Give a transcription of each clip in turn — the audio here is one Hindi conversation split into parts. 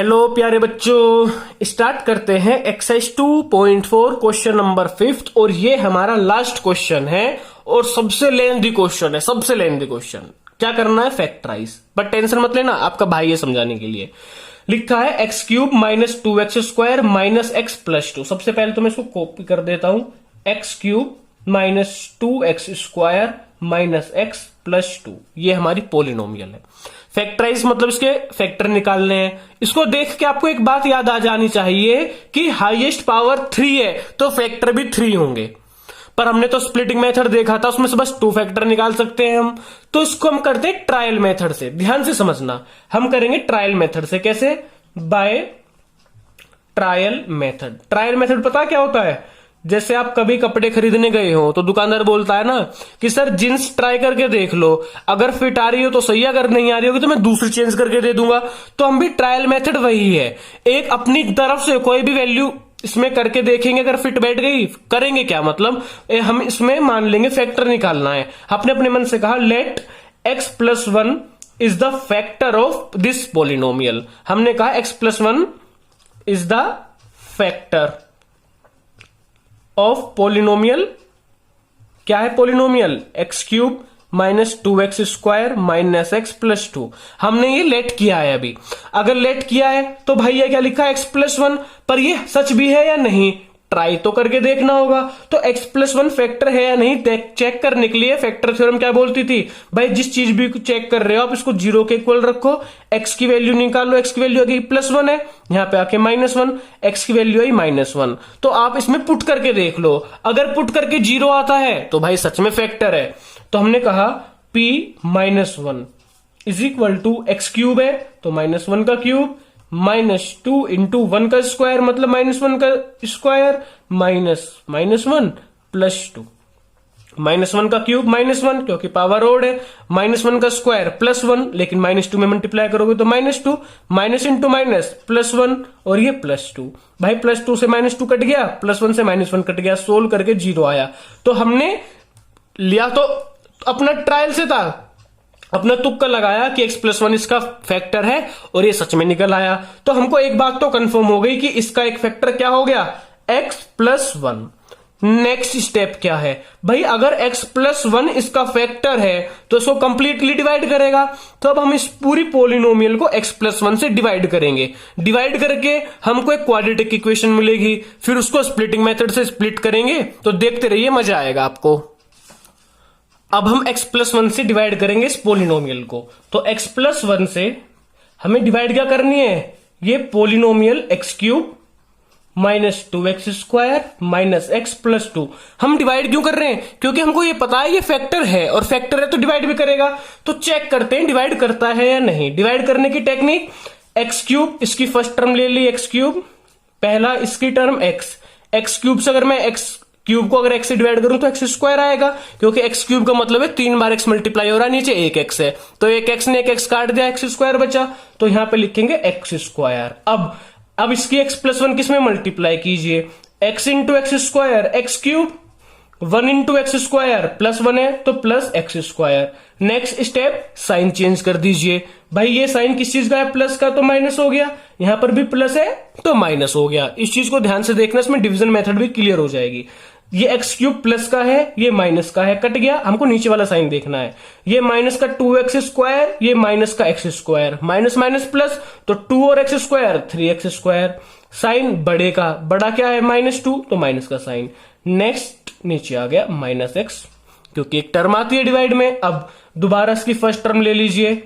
हेलो प्यारे बच्चों, स्टार्ट करते हैं एक्सरसाइज 2.4 क्वेश्चन नंबर 5। और ये हमारा लास्ट क्वेश्चन है और सबसे लेंथी क्वेश्चन है। सबसे लेंथी क्वेश्चन क्या करना है, फैक्टराइज। बट टेंशन मत लेना, आपका भाई है समझाने के लिए। लिखा है x cube minus 2x square minus x plus 2। सबसे पहले तो मैं इसको कॉपी कर देता हूं। X cube minus 2x square minus x plus 2, ये हमारी पोलिनोमियल है। फैक्टराइज मतलब इसके फैक्टर निकालने हैं। इसको देख के आपको एक बात याद आ जानी चाहिए कि हाईएस्ट पावर 3 है तो फैक्टर भी 3 होंगे। पर हमने तो स्प्लिटिंग मेथड देखा था, उसमें से बस 2 फैक्टर निकाल सकते हैं हम। तो इसको हम करते हैं ट्रायल मेथड से। ध्यान से समझना, हम करेंगे ट्रायल मेथड से। कैसे? By trial method. Trial method पता क्या होता है? जैसे आप कभी कपड़े खरीदने गए हो तो दुकानदार बोलता है ना कि सर जींस ट्राई करके देख लो, अगर फिट आ रही हो तो सही, अगर नहीं आ रही होगी तो मैं दूसरी चेंज करके दे दूंगा। तो हम भी ट्रायल मेथड वही है, एक अपनी तरफ से कोई भी वैल्यू इसमें करके देखेंगे, अगर फिट बैठ गई करेंगे क्या मतलब हम इसमें मान लेंगे फैक्टर निकालना है। आपने अपने मन से कहा let x plus 1 is the factor of this polynomial. हमने कहा x plus 1 is the factor of polynomial. क्या है polynomial? X cube minus 2x square minus x plus 2। हमने ये लेट किया है अभी। अगर लेट किया है तो भैया क्या लिखा है, x प्लस 1। पर ये सच भी है या नहीं ट्राई तो करके देखना होगा। तो x प्लस 1 फैक्टर है या नहीं चेक करने के लिए फैक्टर थ्योरम क्या बोलती थी, भाई जिस चीज भी चेक कर रहे हो आप इसको 0 के इक्वल रखो, x की वैल्यू निकालो। x की वैल्यू आगे प्लस 1 है, यहां पे आके माइनस 1, x की वैल्यू आई माइनस 1। तो आप इसमें पुट करके देख लो, अगर पुट करके 0 आता है तो भाई सच में फैक्टर है। तो हमने कहा p minus 1 is equal to x cube है तो माइनस 1 का क्यूब माइनस 2 इंटू 1 का स्क्वायर मतलब माइनस 1 का स्क्वायर माइनस 1 प्लस 2। माइनस 1 का क्यूब माइनस 1 क्योंकि पावर ओड है, माइनस 1 का स्क्वायर प्लस 1, लेकिन माइनस 2 में मल्टीप्लाई करोगे तो minus 2, minus into minus plus 1 और ये प्लस 2। भाई प्लस 2 से माइनस 2 कट गया, प्लस 1 से माइनस 1 कट गया, सोल्व करके 0 आया। तो हमने लिया तो अपना ट्रायल से था, अपना तुक्का लगाया कि x प्लस 1 इसका फैक्टर है और ये सच में निकल आया। तो हमको एक बात तो कंफर्म हो गई कि इसका एक फैक्टर क्या हो गया, x प्लस 1। नेक्स्ट स्टेप क्या है भाई, अगर x प्लस 1 इसका फैक्टर है तो इसको कंप्लीटली डिवाइड करेगा। तो अब हम इस पूरी पोलिनोमियल को x प्लस 1 से डिवाइड करेंगे। डिवाइड करके हमको एक क्वाड्रेटिक इक्वेशन मिलेगी, फिर उसको स्प्लिटिंग मेथड से स्प्लिट करेंगे। तो देखते रहिए, मजा आएगा आपको। अब हम x प्लस 1 से डिवाइड करेंगे इस पोलिनोमियल को। तो x प्लस 1 से हमें डिवाइड क्या करनी है, ये polynomial x cube minus 2x square minus x plus 2। हम डिवाइड क्यों कर रहे हैं, क्योंकि हमको ये पता है ये फैक्टर है, और फैक्टर है तो डिवाइड भी करेगा। तो चेक करते हैं डिवाइड करता है या नहीं। डिवाइड करने की टेक्निक, एक्स क्यूब इसकी फर्स्ट टर्म ले ली एक्स क्यूब, पहला इसकी टर्म एक्स क्यूब से अगर मैं एक्स क्यूब को अगर एक्स से डिवाइड करूं तो एक्स स्क्वायर आएगा, क्योंकि एक्स क्यूब का मतलब है 3 बार एक्स मल्टीप्लाई हो रहा है, नीचे एक एक्स है। तो एक एक्स ने एक एक्स काट दिया, एक्स स्क्वायर बचा, तो यहां पे लिखेंगे एक्स स्क्वायर। अब इसकी एक्स प्लस 1 किसमें मल्टीप्लाई कीजिए, x into x square, x cube 1 into x square plus 1 है तो plus x square. Next step, sign change कर दीजिए। भाई ये साइन किस चीज का है, प्लस का, तो माइनस हो गया। यहां पर भी प्लस है तो माइनस हो गया। इस चीज को ध्यान से देखना, इसमें डिवीजन मेथड भी क्लियर हो जाएगी। ये एक्स क्यूब प्लस का है, ये माइनस का है, कट गया। हमको नीचे वाला साइन देखना है, ये माइनस का 2x स्क्वायर, ये माइनस का x square, minus minus plus, तो 2 और x square 3x square. Sign बड़े का, बड़ा क्या है -2, तो माइनस का साइन। नेक्स्ट नीचे आ गया माइनस एक्स, क्योंकि एक टर्म आती है डिवाइड में। अब दोबारा इसकी फर्स्ट टर्म ले लीजिए,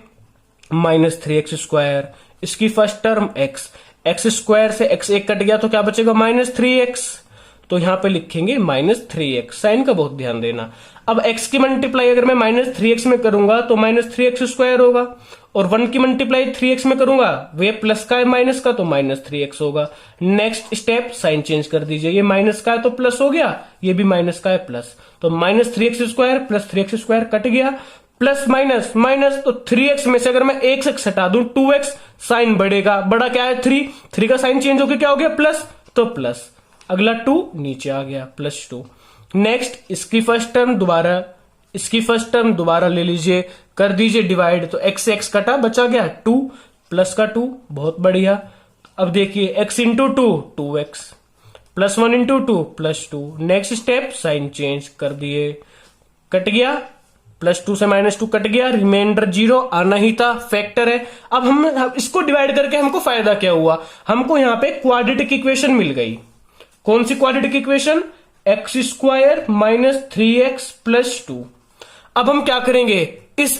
माइनस 3x स्क्वायर, इसकी फर्स्ट टर्म एक्स स्क्वायर से एक्स एक कट गया तो क्या बचेगा, -3x। तो यहां पे लिखेंगे -3x। साइन का बहुत ध्यान देना। अब x की मल्टीप्लाई अगर मैं -3x में करूंगा तो -3x स्क्वायर होगा, और 1 की मल्टीप्लाई 3x में करूंगा, वे प्लस का है माइनस का, तो -3x होगा। नेक्स्ट स्टेप, साइन चेंज कर दीजिए, ये माइनस का है तो प्लस हो गया, ये भी माइनस का है प्लस, तो -3x square plus 3x square cut गया, प्लस माइनस माइनस, तो 3x में से अगर मैं एक से हटा दूं 2x, साइन बढ़ेगा, बड़ा क्या है 3 का साइन चेंज होकर क्या हो गया प्लस, तो प्लस, अगला 2 नीचे आ गया +2। नेक्स्ट इसकी फर्स्ट टर्म दोबारा ले लीजिए, कर दीजिए डिवाइड, तो x से x कटा, बचा गया 2 प्लस का 2, बहुत बढ़िया, अब देखिए x into 2x, +1 into 2 +2। Next step sign change कर दिए, कट गया, +2 से -2 कट गया, रिमाइंडर 0 आना ही था, फैक्टर है। अब हम इसको डिवाइड करके हमको फायदा क्या हुआ, हमको यहां पे क्वाड्रेटिक इक्वेशन मिल गई। कौन सी क्वाड्रेटिक इक्वेशन, x² - 3x + 2। अब हम क्या करेंगे, इस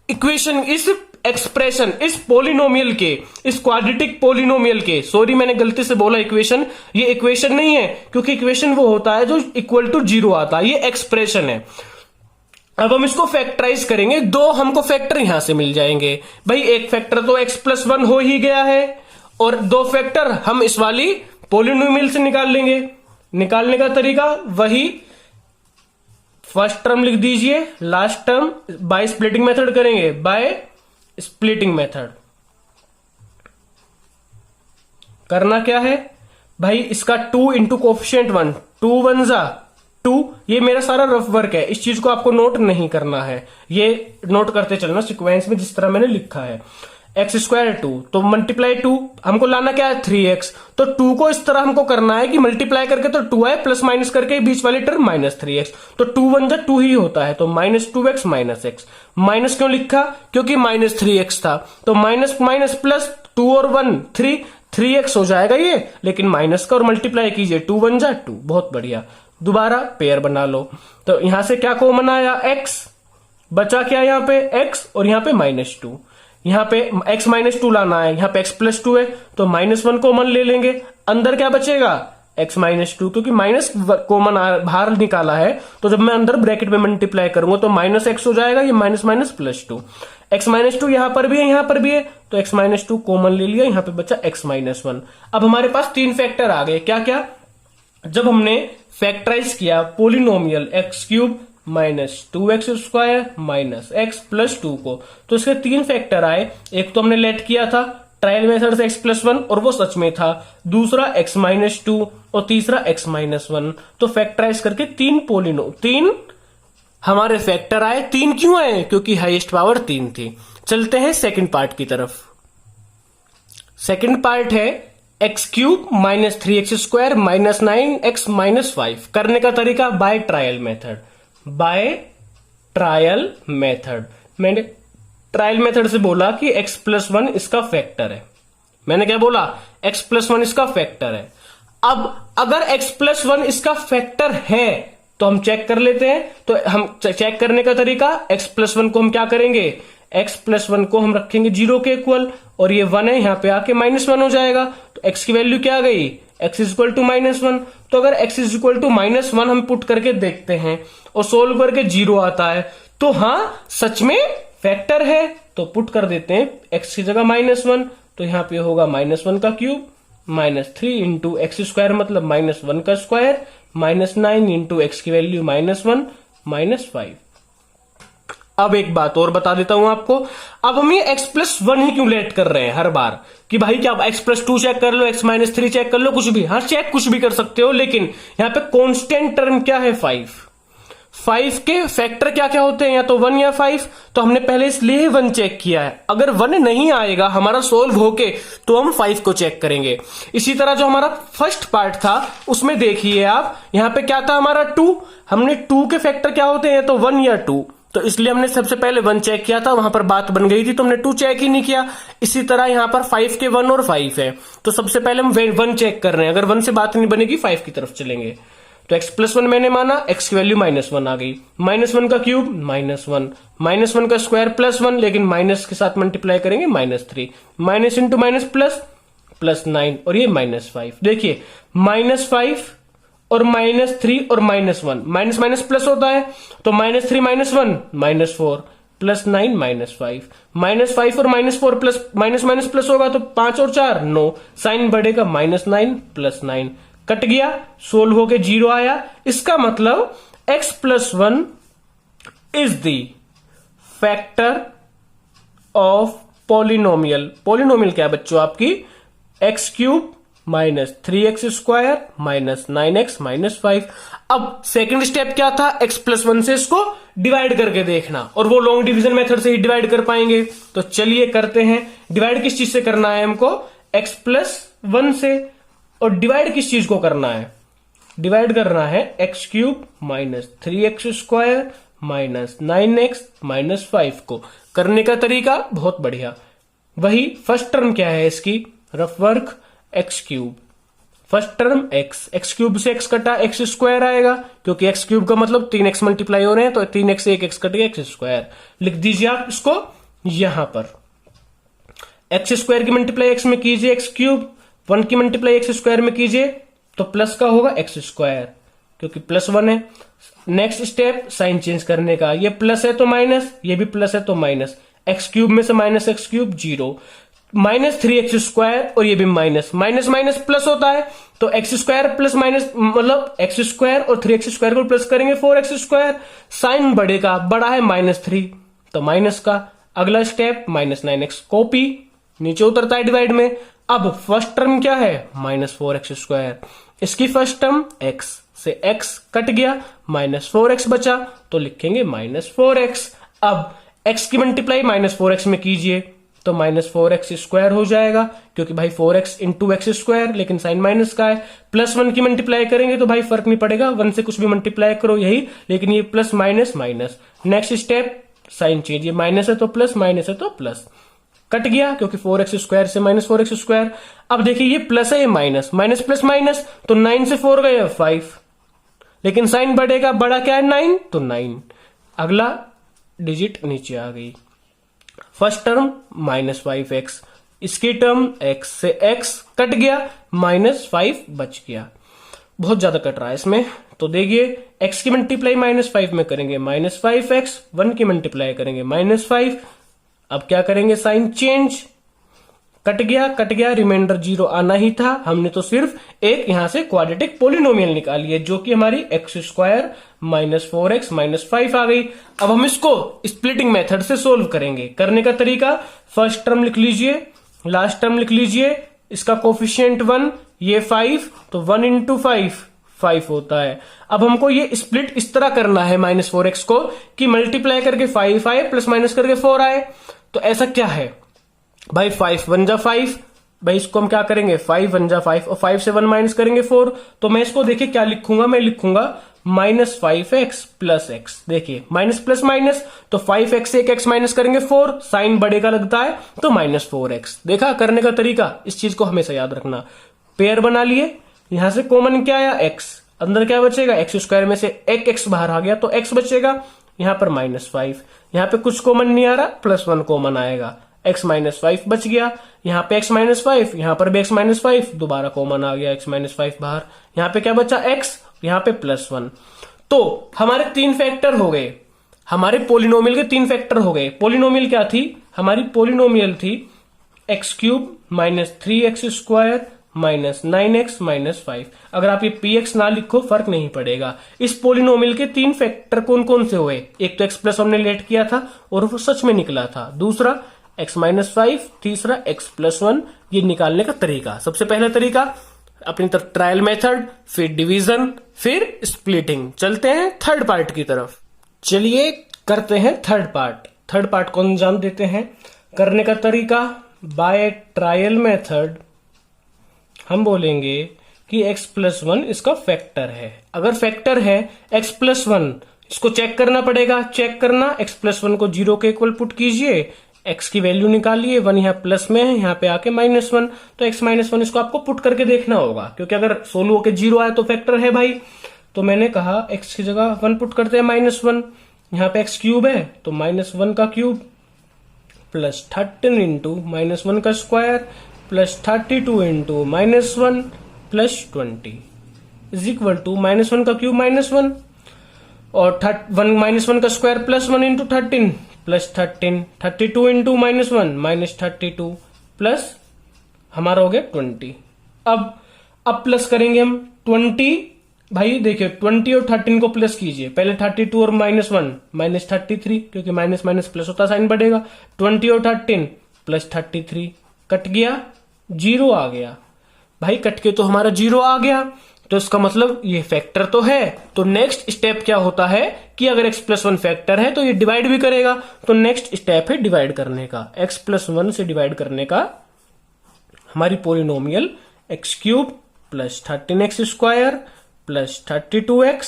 इक्वेशन, इस एक्सप्रेशन, इस पोलिनोमियल के, इस क्वाड्रेटिक पोलिनोमियल के, सॉरी मैंने गलती से बोला इक्वेशन, ये इक्वेशन नहीं है, क्योंकि इक्वेशन वो होता है जो इक्वल टू 0 आता है, ये एक्सप्रेशन है। अब हम इसको फैक्टराइज करेंगे, दो हमको फैक्टर यहां से मिल जाएंगे। भाई एक फैक्टर तो x + 1 हो ही गया है, और दो फैक्टर हम इस वाली पोलिनोमियल से निकाल लेंगे। निकालने का तरीका वही, फर्स्ट टर्म लिख दीजिए, last term by splitting method करेंगे, बाय स्प्लिटिंग मेथड। करना क्या है भाई, इसका 2 इंटू कोफिशिएंट 1, 2 1 जा 2। ये मेरा सारा रफ वर्क है, इस चीज को आपको नोट नहीं करना है, ये नोट करते चलना सीक्वेंस में जिस तरह मैंने लिखा है। x² 2, तो मल्टीप्लाई 2, हमको लाना क्या है 3x, तो 2 को इस तरह हमको करना है कि मल्टीप्लाई करके तो 2 है, प्लस माइनस करके बीच वाली टर्म -3x, तो 2 1 जा 2 ही होता है, तो -2x -x। माइनस क्यों लिखा, क्योंकि -3x था, तो माइनस माइनस प्लस 2 और 1 3x हो जाएगा ये, लेकिन माइनस का और मल्टीप्लाई कीजिए, 2 1 जा 2, बहुत बढ़िया। दोबारा पेयर बना लो, तो यहां से क्या कॉमन आया, x, बचा क्या यहाँ पे x, और यहाँ पे -2, यहाँ पे x -2 लाना है, यहाँ पे x + 2 है, तो -1 कॉमन ले लेंगे, अंदर क्या बचेगा x -2, क्योंकि माइनस कॉमन बाहर निकाला है, तो जब मैं अंदर ब्रैकेट में मल्टीप्लाई करूंगा तो -x हो जाएगा, ये माइनस माइनस +2, x -2 यहां पर भी है, यहां पर भी है, तो x -2 कॉमन ले लिया, यहां पे बचा x -1। अब हमारे पास 3 फैक्टर आ गए, क्या क्या, जब हमने फैक्टराइज किया पोलिनोमियल x³ - 2x² - x + 2 को, तो इसके 3 फैक्टर आए। एक तो हमने लेट किया था ट्रायल मेथड से x + 1, और वो सच में था, दूसरा x -2 और तीसरा x -1। तो फैक्टराइज करके 3 हमारे फैक्टर आए। 3 क्यों आए, क्योंकि हाईएस्ट पावर 3 थी। चलते हैं सेकंड पार्ट की तरफ। सेकंड पार्ट है x³ - 3x² - 9x - 5। करने का तरीका by trial method, by trial method. मैंने ट्रायल मेथड से बोला कि x + 1 इसका फैक्टर है, मैंने क्या बोला, x + 1 इसका फैक्टर है। अब अगर x + 1 इसका फैक्टर है तो हम चेक कर लेते हैं। तो हम चेक करने का तरीका, x + 1 को हम क्या करेंगे, x + 1 को हम रखेंगे 0 के इक्वल, और ये 1 है, यहां पे आके -1 हो जाएगा, तो x की वैल्यू क्या आ गई, x = -1। तो अगर x = -1 हम पुट करके देखते हैं और सोल्व करके 0 आता है, तो हाँ सच में फैक्टर है, तो पुट कर देते हैं x की जगह -1, तो यहां पे होगा -1 का क्यूब, -3 इंटू x² मतलब -1 का स्क्वायर, -9 इंटू x की वैल्यू -1 -5। अब एक बात और बता देता हूं आपको, अब हम ये x + 1 ही क्यों लेट कर रहे हैं हर बार, कि भाई क्या x + 2 चेक कर लो, x -3 चेक कर लो, कुछ भी, हाँ चेक कुछ भी कर सकते हो, लेकिन यहां पे कांस्टेंट टर्म क्या है, 5 के फैक्टर क्या क्या होते हैं, या तो 1 या 5, तो हमने पहले इसलिए 1 चेक किया है। अगर 1 नहीं आएगा हमारा सोल्व होके, तो हम 5 को चेक करेंगे। इसी तरह जो हमारा फर्स्ट पार्ट था उसमें देखिए आप, यहां पे क्या था हमारा 2, हमने 2 के फैक्टर क्या होते हैं, तो 1 या 2, तो इसलिए हमने सबसे पहले 1 चेक किया था, वहां पर बात बन गई थी, तो हमने 2 चेक ही नहीं किया। इसी तरह यहां पर 5 के 1 और 5 है, तो सबसे पहले हम 1 चेक कर रहे हैं, अगर 1 से बात नहीं बनेगी 5 की तरफ चलेंगे। तो x + 1 मैंने माना, x की वैल्यू -1 आ गई, -1 का क्यूब -1, -1 का स्क्वायर +1, लेकिन माइनस के साथ मल्टीप्लाई करेंगे -3, माइनस इंटू माइनस +9, और ये -5। देखिए -5 और -3 और -1, माइनस माइनस प्लस होता है, तो -3 -1 -4 +9 -5, -5 और -4 प्लस माइनस माइनस प्लस होगा, तो 5 और 4 9, साइन बढ़ेगा -9 +9, कट गया, सोल्व होके 0 आया। इसका मतलब x + 1 is the factor of polynomial. Polynomial क्या है बच्चों आपकी, x³ - 3x² - 9x - 5। अब सेकंड स्टेप क्या था, x + 1 से इसको डिवाइड करके देखना, और वो लॉन्ग डिवीजन मेथड से ही डिवाइड कर पाएंगे। तो चलिए करते हैं। डिवाइड किस चीज से करना है हमको, x + 1 से। और डिवाइड किस चीज को करना है? डिवाइड करना है x cube minus 3x square minus 9x minus 5 को। करने का तरीका बहुत बढ़िया, वही फर्स्ट टर्म क्या है इसकी, rough work ex cube, first term x cube से एक्स कटा एक्स स्क्वायर आएगा, क्योंकि एक्स क्यूब का मतलब 3x मल्टीप्लाई हो रहे हैं, तो 3x से 1x कट गया, एक्स स्क्वायर। लिख दीजिए आप इसको यहां पर, एक्स स्क्वायर की मल्टीप्लाई एक्स में कीजिए एक्स क्यूब, 1 की मल्टीप्लाई एक्स स्क्वायर में कीजिए तो प्लस का होगा एक्स स्क्वायर, क्योंकि प्लस 1 है। नेक्स्ट स्टेप साइन चेंज करने का, ये प्लस है तो माइनस, ये भी प्लस है तो माइनस, एक्स क्यूब में से minus x cube 0, minus 3x square, और ये भी माइनस माइनस माइनस प्लस होता है, तो एक्स स्क्वायर प्लस माइनस मतलब एक्स स्क्वायर और 3x स्क्वायर को प्लस करेंगे 4x स्क्वायर। साइन बढ़ेगा, बड़ा है -3 तो माइनस का। अगला स्टेप -9x कॉपी, नीचे उतरता है डिवाइड में। अब फर्स्ट टर्म क्या है, -4x स्क्वायर, इसकी फर्स्ट टर्म x से x कट गया, -4x बचा तो लिखेंगे -4x। अब x की मल्टीप्लाई -4x में कीजिए तो -4x स्क्वायर हो जाएगा, क्योंकि भाई 4x इंटू एक्स स्क्वायर, लेकिन साइन माइनस का है। +1 की मल्टीप्लाई करेंगे तो भाई फर्क नहीं पड़ेगा, 1 से कुछ भी मल्टीप्लाई करो यही, लेकिन ये plus minus minus. Next step sign change, ये माइनस है तो प्लस, माइनस है तो प्लस, कट गया क्योंकि 4x स्क्वायर से -4x स्क्वायर। अब देखिए ये प्लस है, ये माइनस, माइनस प्लस माइनस, तो 9 से 4 गए 5, लेकिन साइन बढ़ेगा, बड़ा क्या है 9 तो 9। अगला डिजिट नीचे आ गई, फर्स्ट टर्म -5x, इसकी टर्म x से x कट गया, -5 बच गया। बहुत ज्यादा कट रहा है इसमें, तो देखिए x की मल्टीप्लाई -5 में करेंगे -5x, 1 की मल्टीप्लाई करेंगे -5। अब क्या करेंगे, साइन चेंज, कट गया, रिमाइंडर 0 आना ही था, हमने तो सिर्फ एक यहां से क्वाड्रेटिक पोलिनोमियल निकाली है, जो कि हमारी x स्क्वायर -4x -5 आ गई। अब हम इसको स्प्लिटिंग मेथड से सोल्व करेंगे। करने का तरीका, फर्स्ट टर्म लिख लीजिए, लास्ट टर्म लिख लीजिए, इसका कोफिशिएंट 1, ये 5, तो 1 इंटू 5 होता है। अब हमको ये स्प्लिट इस तरह करना है -4x को कि मल्टीप्लाई करके 5 आए, प्लस माइनस करके 4 आए। तो ऐसा क्या है भाई, 5 1 जा 5, भाई इसको हम क्या करेंगे, 5 1 जा 5, और 5 से 1 माइनस करेंगे 4, तो मैं इसको देखिए क्या लिखूंगा, मैं लिखूंगा -5x प्लस x। देखिए माइनस प्लस माइनस, तो 5x से 1x माइनस करेंगे 4, साइन बढ़ेगा लगता है तो -4x। देखा करने का तरीका, इस चीज को हमेशा याद रखना। पेयर बना लिए, यहां से कॉमन क्या आया x, अंदर क्या बचेगा, एक्स स्क्वायर में से एक x बाहर आ गया तो x बचेगा, यहां पर -5, यहां पे कुछ कॉमन नहीं आ रहा, +1 कॉमन आएगा, x -5 बच गया, यहां पे x -5, यहां पर भी x -5, दोबारा कॉमन आ गया, x -5 बाहर, यहां पे क्या बचा x, यहां पे +1। तो हमारे 3 फैक्टर हो गए, हमारे पोलिनोमियल के 3 फैक्टर हो गए। पोलिनोमियल क्या थी हमारी, पोलिनोमियल थी x³ -3x स्क्वायर -9x -5। अगर आप ये px ना लिखो फर्क नहीं पड़ेगा। इस पोलिनोमियल के 3 फैक्टर कौन कौन से हुए, एक तो x+ हमने लेट किया था और वो सच में निकला था, दूसरा x -5, तीसरा x+1। ये निकालने का तरीका, सबसे पहला तरीका अपनी तरफ ट्रायल मेथड, फिर डिवीजन, फिर स्प्लिटिंग। चलते हैं थर्ड पार्ट की तरफ। चलिए करते हैं थर्ड पार्ट। थर्ड पार्ट कौन जान देते हैं। करने का तरीका, बाय ट्रायल मेथड हम बोलेंगे कि x+1 इसका फैक्टर है। अगर फैक्टर है x+1, इसको चेक करना पड़ेगा। चेक करना, x+1 को 0 के इक्वल पुट कीजिए, x की वैल्यू निकालिए, 1 यहाँ प्लस में है, यहाँ पे आके -1, तो x -1 इसको आपको पुट करके देखना होगा, क्योंकि अगर सोल्व होके 0 आए तो फैक्टर है भाई। तो मैंने कहा x की जगह 1 पुट करते हैं, -1, यहाँ पे x³ है तो -1 का क्यूब प्लस 13 इंटू -1 का square plus 32 into -1 plus 20 is equal to -1 का क्यूब -1 और 1 का square plus 1 into 13 plus 13, 32 into -1 -32 plus हमारा हो गया 20। अब प्लस करेंगे हम 20। भाई देखिए 20 और 13 को प्लस कीजिए, पहले 32 और -1 -33, क्योंकि माइनस माइनस प्लस होता साइन बढ़ेगा। 20 और 13 प्लस 33, कट गया 0 आ गया। भाई कट के तो हमारा 0 आ गया, तो इसका मतलब ये फैक्टर तो है। तो नेक्स्ट स्टेप क्या होता है कि अगर x+1 फैक्टर है तो ये डिवाइड भी करेगा। तो नेक्स्ट स्टेप है डिवाइड करने का, x+1 से डिवाइड करने का। हमारी polynomial x cube plus 13x² plus 32x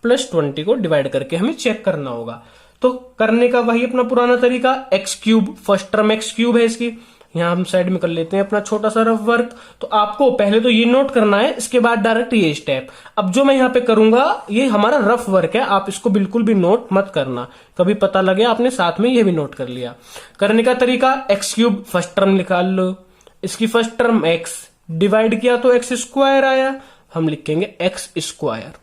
plus 20 को डिवाइड करके हमें चेक करना होगा। तो करने का वही अपना पुराना तरीका, x cube, first term x cube है इसकी, यहां हम साइड में कर लेते हैं अपना छोटा सा रफ वर्क। तो आपको पहले तो ये नोट करना है, इसके बाद डायरेक्ट ये स्टेप। अब जो मैं यहाँ पे करूंगा ये हमारा रफ वर्क है, आप इसको बिल्कुल भी नोट मत करना, कभी पता लगे आपने साथ में ये भी नोट कर लिया। करने का तरीका, एक्स क्यूब फर्स्ट टर्म निकाल लो, इसकी फर्स्ट टर्म एक्स, डिवाइड किया तो x² आया, हम लिखेंगे x²।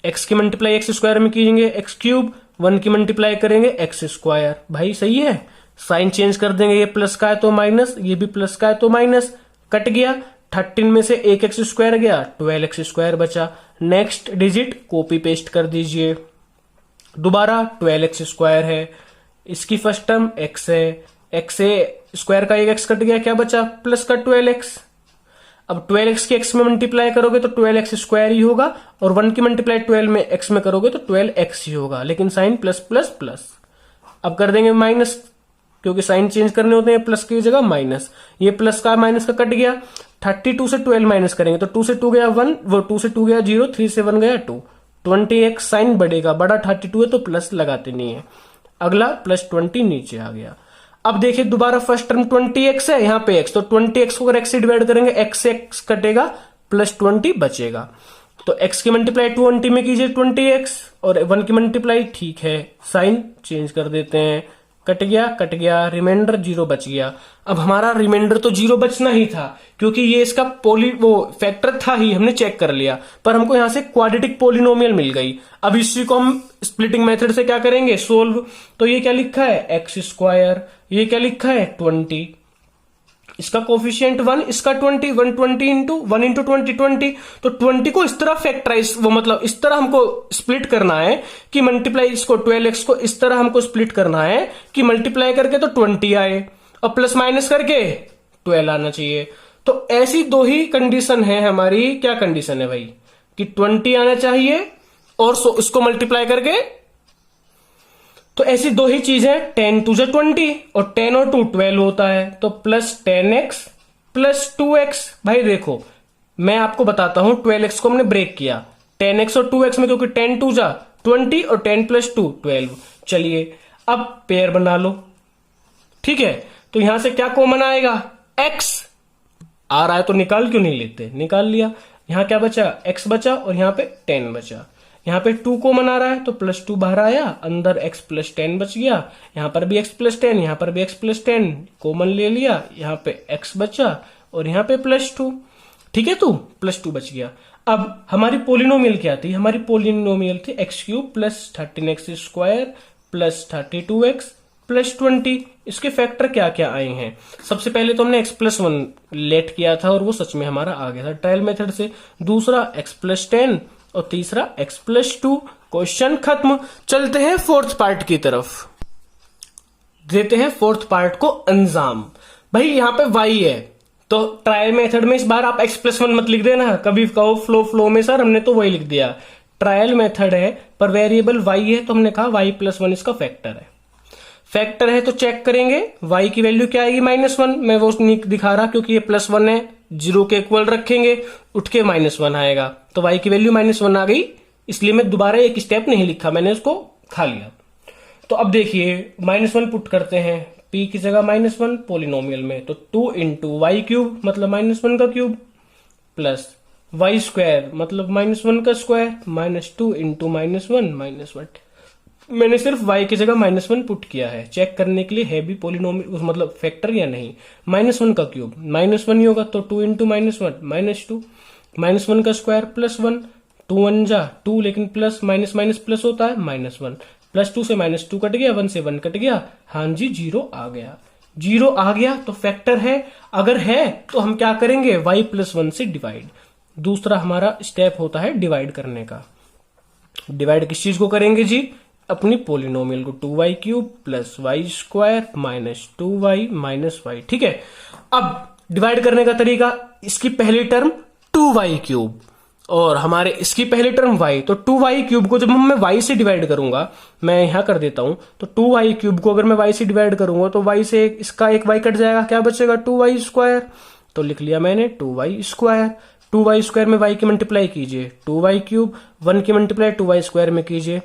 x की मल्टीप्लाई x² में कीजिएंगे x क्यूब, 1 की मल्टीप्लाई करेंगे x²। भाई सही है, साइन चेंज कर देंगे, ये प्लस का है तो माइनस, ये भी प्लस का है तो माइनस, कट गया। 13 में से एक x² गया, 12x² बचा। नेक्स्ट डिजिट कॉपी पेस्ट कर दीजिए, दोबारा 12x² है, इसकी फर्स्ट टर्म x है, x से स्क्वायर का एक x कट गया, क्या बचा, प्लस का 12x। अब 12x की x में मल्टीप्लाई करोगे तो 12x² ही होगा, और 1 की मल्टीप्लाई 12 में x में करोगे तो 12x ही होगा, लेकिन साइन प्लस प्लस प्लस। अब कर देंगे माइनस, क्योंकि साइन चेंज करने होते हैं, प्लस की जगह माइनस, ये प्लस का माइनस का कट गया। 32 से 12 माइनस करेंगे तो 2 से 2 गया 1, वो 2 से 2 गया 0, 3 से 1 गया 2, 20x साइन बढ़ेगा, बड़ा 32 है तो प्लस लगाते नहीं है। अगला प्लस 20 नीचे आ गया। अब देखिए दोबारा फर्स्ट टर्म 20x है, यहाँ पे x, तो 20x को अगर x से डिवाइड करेंगे x से x कटेगा, प्लस 20 बचेगा। तो x की मल्टीप्लाई 20 में कीजिए 20x, और 1 की मल्टीप्लाई, ठीक है, साइन चेंज कर देते हैं, कट गया, रिमाइंडर 0 बच गया। अब हमारा रिमाइंडर तो 0 बचना ही था, क्योंकि ये इसका फैक्टर था ही, हमने चेक कर लिया, पर हमको यहां से क्वाड्रेटिक पोलिनोमियल मिल गई। अब इसी को हम स्प्लिटिंग मेथड से क्या करेंगे, सोल्व। तो ये क्या लिखा है x², ये क्या लिखा है 20, इसका कोफिशिएंट 1, इसका 20, 120 इंटू 1 इंटू 20, तो 20 को इस तरह फैक्टराइज, वो मतलब इस तरह हमको स्प्लिट करना है कि मल्टीप्लाई, इसको 12x को इस तरह हमको स्प्लिट करना है कि मल्टीप्लाई करके तो 20 आए और प्लस माइनस करके 12 आना चाहिए। तो ऐसी दो ही कंडीशन है हमारी। क्या कंडीशन है भाई, कि 20 आना चाहिए और इसको मल्टीप्लाई करके, तो ऐसी दो ही चीज है, 10 2 20 और 10 और 2 12 होता है, तो प्लस 10x प्लस 2x। भाई देखो मैं आपको बताता हूं, 12x को हमने ब्रेक किया 10x और 2x में, क्योंकि 10 2 20 और 10 प्लस 2 12। चलिए अब पेयर बना लो, ठीक है। तो यहां से क्या कॉमन आएगा, x आ रहा है तो निकाल क्यों नहीं लेते, निकाल लिया। यहां क्या बचा, x बचा, और यहां पे 10 बचा। यहाँ पे 2 कॉमन आ रहा है तो प्लस 2 बाहर आया, अंदर x प्लस 10 बच गया। यहाँ पर भी x प्लस 10, यहाँ पर भी x प्लस 10 कॉमन ले लिया, यहाँ पे x बचा और यहाँ पे प्लस 2, ठीक है, तो प्लस 2 बच गया। अब हमारी पोलिनोमियल क्या थी, हमारी पोलिनोमियल थी x³ plus 13x² plus 32x plus 20। इसके फैक्टर क्या क्या आए हैं, सबसे पहले तो हमने x प्लस 1 लेट किया था और वो सच में हमारा आ गया था ट्रायल मेथड से। दूसरा x प्लस 10 और तीसरा x प्लस 2। क्वेश्चन खत्म। चलते हैं फोर्थ पार्ट की तरफ, देते हैं फोर्थ पार्ट को अंजाम। भाई यहाँ पे y है तो ट्रायल मेथड में इस बार आप x प्लस 1 मत लिख देना, कभी कहो फ्लो में सर हमने तो वही लिख दिया। ट्रायल मेथड है पर वेरिएबल y है, तो हमने कहा y प्लस 1 इसका फैक्टर है। फैक्टर है तो चेक करेंगे y की वैल्यू क्या आएगी, -1। मैं वो नहीं दिखा रहा क्योंकि ये +1 है, 0 के इक्वल रखेंगे उठ के -1 आएगा, तो y की वैल्यू -1 आ गई, इसलिए मैं दोबारा एक स्टेप नहीं लिखा, मैंने उसको खा लिया। तो अब देखिए -1 पुट करते हैं, p की जगह -1 पोलिनोमियल में, तो 2 इंटू वाई क्यूब मतलब -1 का क्यूब प्लस y² मतलब -1 का स्क्वायर माइनस 2 इंटू -1 मैंने सिर्फ y की जगह -1 पुट किया है, चेक करने के लिए है भी पोलिनोमियल मतलब फैक्टर या नहीं। -1 का क्यूब -1 ही होगा, तो 2 इंटू -1 -2 -1 का स्क्वायर प्लस 1, 2 1 जा 2, लेकिन प्लस माइनस माइनस प्लस होता है -1 प्लस 2 से -2 कट गया, 1 से 1 कट गया, हाँ जी 0 आ गया। 0 आ गया तो फैक्टर है, अगर है तो हम क्या करेंगे y प्लस 1 से डिवाइड। दूसरा हमारा स्टेप होता है डिवाइड करने का। डिवाइड किस चीज को करेंगे जी, अपनी पोलिनोमियल को, 2y cube plus y² minus 2y minus y, ठीक है। अब डिवाइड करने का तरीका, इसकी पहली टर्म 2y क्यूब और हमारे इसकी पहली टर्म y, तो 2y क्यूब को जब मैं y से डिवाइड करूंगा, मैं यहां कर देता हूं, तो 2y क्यूब को अगर मैं y से डिवाइड करूंगा तो y से इसका एक y कट जाएगा, क्या बचेगा 2y²। तो लिख लिया मैंने 2y²। 2y² में y की मल्टीप्लाई कीजिए 2y³, 1 की मल्टीप्लाई 2y² में कीजिए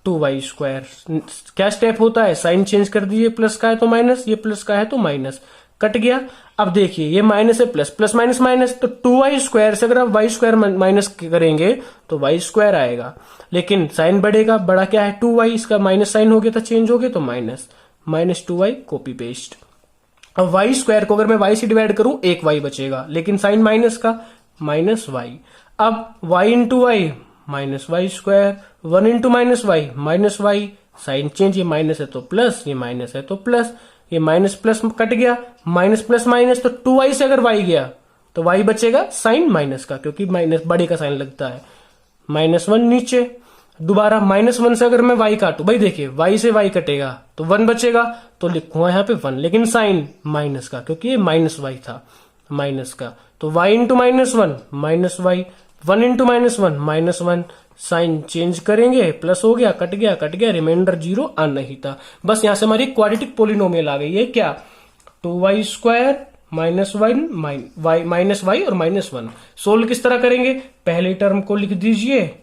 2y²। क्या स्टेप होता है, साइन चेंज कर दीजिए, प्लस का है तो माइनस, ये प्लस का है तो माइनस, कट गया। अब देखिए ये माइनस है प्लस, प्लस माइनस माइनस, तो 2y² से अगर आप y² माइनस करेंगे तो y² आएगा, लेकिन साइन बढ़ेगा, बड़ा क्या है 2y, इसका माइनस साइन हो गया था, चेंज हो गया तो माइनस 2y, कॉपी पेस्ट। अब y² को अगर मैं y से डिवाइड करूं 1y बचेगा, लेकिन साइन माइनस का, -y। अब y into y -y², 1 into -y, sign change, ये माइनस है तो प्लस, ये माइनस है तो प्लस, ये माइनस प्लस कट गया, माइनस प्लस माइनस, तो 2y से अगर y गया तो y बचेगा साइन माइनस का, क्योंकि माइनस बड़े का साइन लगता है, -1 नीचे। दोबारा -1 से अगर मैं y काटू, भाई देखिए y से y कटेगा तो 1 बचेगा, तो लिखूंगा यहाँ पे 1, लेकिन साइन माइनस का, क्योंकि ये -y था, माइनस का, तो y into -1 -y, 1 into -1 sign change करेंगे, प्लस हो गया, कट गया, रिमाइंडर 0 आना ही था। बस यहां से हमारी क्वाड्रेटिक पोलिनोमियल आ गई है, क्या 2y² -y और -1। सोल्व किस तरह करेंगे, पहले टर्म को लिख दीजिए,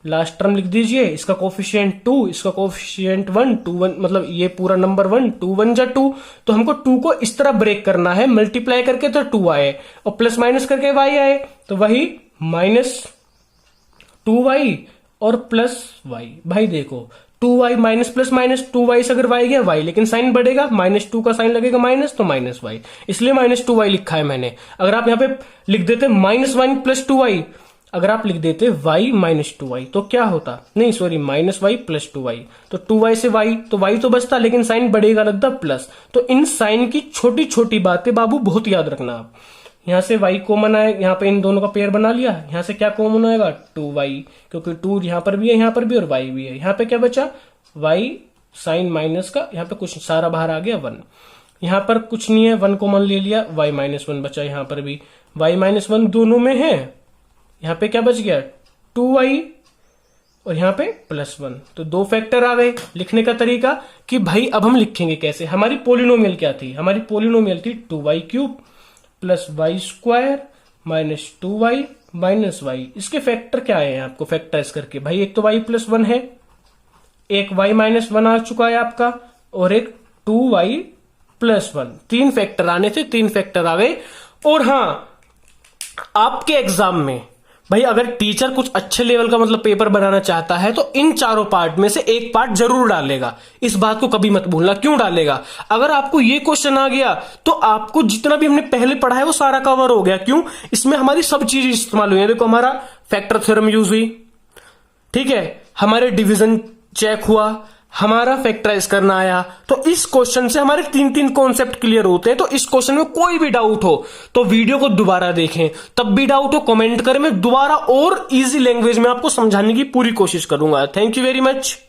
लास्ट टर्म लिख दीजिए, इसका कोफिशिएंट 2, इसका कोफिशिएंट 1, 2 1, मतलब ये पूरा नंबर 1, 2 1 जा 2, तो हमको 2 को इस तरह ब्रेक करना है, मल्टीप्लाई करके तो 2 आए और प्लस माइनस करके y आए, तो वही -2y और प्लस y। भाई देखो 2y minus plus minus, 2y से अगर y गया y, लेकिन साइन बढ़ेगा, -2 का साइन लगेगा माइनस, तो -y, इसलिए -2y लिखा है मैंने। अगर आप यहां पे लिख देते -1 प्लस 2y, अगर आप लिख देते y -2y तो क्या होता, नहीं सॉरी -y प्लस 2y, तो 2y से y, तो y तो बचता, लेकिन साइन बढ़ेगा लगता प्लस। तो इन साइन की छोटी छोटी बातें बाबू बहुत याद रखना आप। यहां से y कॉमन आए, यहां पे इन दोनों का पेयर बना लिया, यहां से क्या कॉमन आएगा 2y, क्योंकि 2 यहां पर भी है, यहां पर भी, और y भी है। यहां पे क्या बचा y साइन माइनस का, यहां पे कुछ सारा बाहर आ गया 1, यहां पर कुछ नहीं है, 1 कॉमन ले लिया, y -1 बचा, यहां पर भी y -1 दोनों में है, यहां पे क्या बच गया 2y और यहां पे +1, तो 2 फैक्टर आ गए। लिखने का तरीका कि भाई अब हम लिखेंगे कैसे, हमारी पोलिनोमियल क्या थी, हमारी पोलिनोमियल थी 2y³ + y² -2y -y। इसके फैक्टर क्या है आपको फैक्टराइज करके, भाई एक तो y +1 है, एक y -1 आ चुका है आपका, और एक 2y +1, 3 फैक्टर आने थे, 3 फैक्टर आ गए। और हां, आपके एग्जाम में भाई अगर टीचर कुछ अच्छे लेवल का मतलब पेपर बनाना चाहता है तो इन चारों पार्ट में से एक पार्ट जरूर डालेगा, इस बात को कभी मत भूलना। क्यों डालेगा, अगर आपको ये क्वेश्चन आ गया तो आपको जितना भी हमने पहले पढ़ा है वो सारा कवर हो गया। क्यों, इसमें हमारी सब चीजें इस्तेमाल हुई है। देखो हमारा फैक्टर थ्योरम यूज हुई, ठीक है, हमारे डिवीजन चेक हुआ, हमारा फैक्टराइज करना आया, तो इस क्वेश्चन से हमारे 3 कॉन्सेप्ट क्लियर होते हैं। तो इस क्वेश्चन में कोई भी डाउट हो तो वीडियो को दोबारा देखें, तब भी डाउट हो कमेंट करें, मैं दोबारा और इजी लैंग्वेज में आपको समझाने की पूरी कोशिश करूंगा। Thank you very much.